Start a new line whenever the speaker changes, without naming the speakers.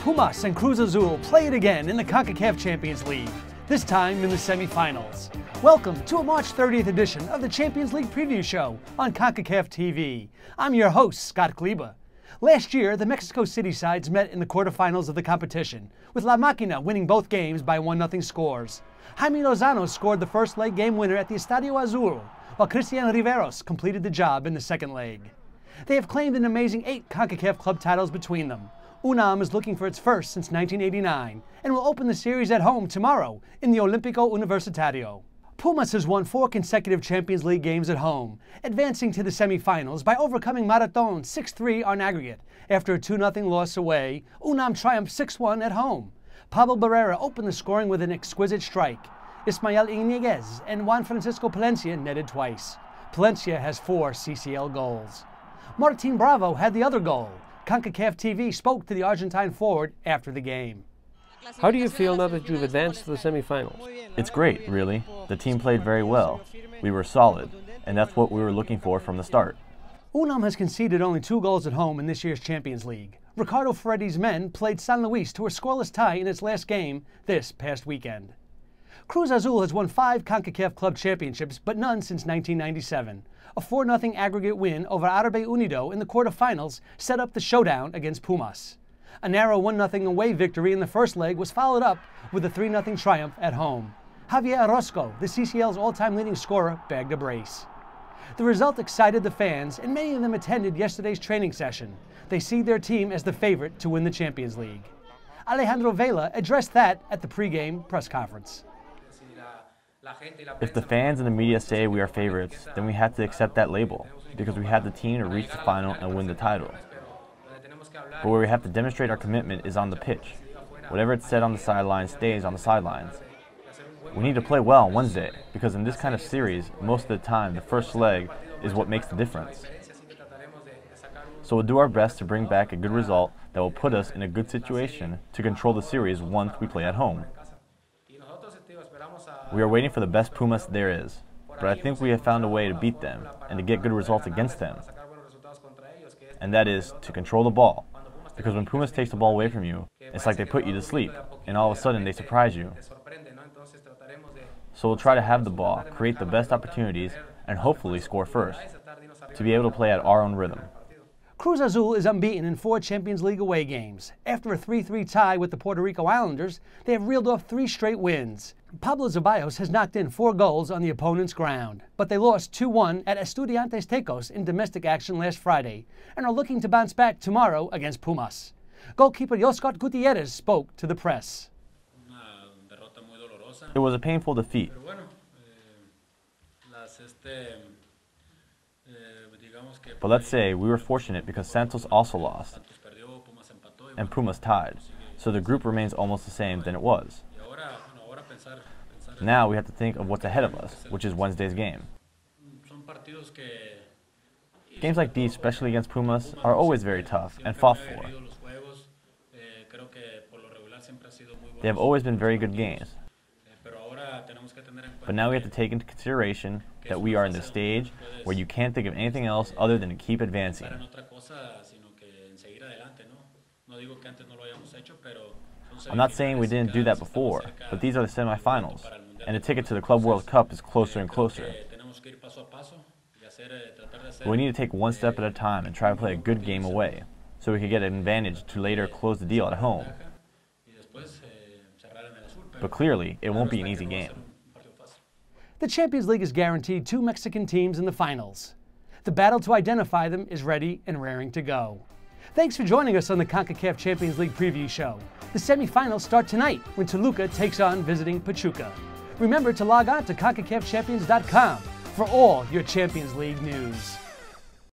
Pumas and Cruz Azul play it again in the Concacaf Champions League, this time in the semifinals. Welcome to a March 30th edition of the Champions League Preview Show on Concacaf TV. I'm your host, Scott Kleba. Last year, the Mexico City sides met in the quarterfinals of the competition, with La Máquina winning both games by 1-0 scores. Jaime Lozano scored the first leg game winner at the Estadio Azul, while Cristian Riveros completed the job in the second leg. They have claimed an amazing 8 CONCACAF club titles between them. UNAM is looking for its first since 1989 and will open the series at home tomorrow in the Olímpico Universitario. Pumas has won 4 consecutive Champions League games at home, advancing to the semifinals by overcoming Marathon 6-3 on aggregate. After a 2-0 loss away, UNAM triumphed 6-1 at home. Pablo Barrera opened the scoring with an exquisite strike. Ismael Iñiguez and Juan Francisco Palencia netted twice. Palencia has 4 CCL goals. Martin Bravo had the other goal. Concacaf TV spoke to the Argentine forward after the game.
How do you feel now that you've advanced to the semifinals?
It's great, really. The team played very well. We were solid, and that's what we were looking for from the start.
UNAM has conceded only 2 goals at home in this year's Champions League. Ricardo Ferretti's men played San Luis to a scoreless tie in its last game this past weekend. Cruz Azul has won 5 CONCACAF club championships, but none since 1997. A 4-0 aggregate win over Árabe Unido in the quarterfinals set up the showdown against Pumas. A narrow 1-0 away victory in the first leg was followed up with a 3-0 triumph at home. Javier Orozco, the CCL's all-time leading scorer, bagged a brace. The result excited the fans, and many of them attended yesterday's training session. They see their team as the favorite to win the Champions League. Alejandro Vela addressed that at the pregame press conference.
If the fans and the media say we are favorites, then we have to accept that label, because we have the team to reach the final and win the title. But where we have to demonstrate our commitment is on the pitch. Whatever it's said on the sidelines stays on the sidelines. We need to play well on Wednesday, because in this kind of series, most of the time, the first leg is what makes the difference. So we'll do our best to bring back a good result that will put us in a good situation to control the series once we play at home. We are waiting for the best Pumas there is, but I think we have found a way to beat them and to get good results against them. And that is to control the ball, because when Pumas takes the ball away from you, it's like they put you to sleep, and all of a sudden they surprise you. So we'll try to have the ball, create the best opportunities, and hopefully score first, to be able to play at our own rhythm.
Cruz Azul is unbeaten in 4 Champions League away games. After a 3-3 tie with the Puerto Rico Islanders, they have reeled off 3 straight wins. Pablo Ceballos has knocked in 4 goals on the opponent's ground, but they lost 2-1 at Estudiantes Tecos in domestic action last Friday and are looking to bounce back tomorrow against Pumas. Goalkeeper Yoscot Gutierrez spoke to the press.
It was a painful defeat. But let's say we were fortunate because Santos also lost, and Pumas tied, so the group remains almost the same than it was. Now we have to think of what's ahead of us, which is Wednesday's game. Games like these, especially against Pumas, are always very tough and fought for. They have always been very good games. But now we have to take into consideration that we are in the stage where you can't think of anything else other than to keep advancing. I'm not saying we didn't do that before, but these are the semifinals, and the ticket to the Club World Cup is closer and closer. But we need to take one step at a time and try to play a good game away, so we can get an advantage to later close the deal at home. But clearly, it won't be an easy game.
The Champions League is guaranteed 2 Mexican teams in the finals. The battle to identify them is ready and raring to go. Thanks for joining us on the CONCACAF Champions League Preview Show. The semifinals start tonight when Toluca takes on visiting Pachuca. Remember to log on to CONCACAFchampions.com for all your Champions League news.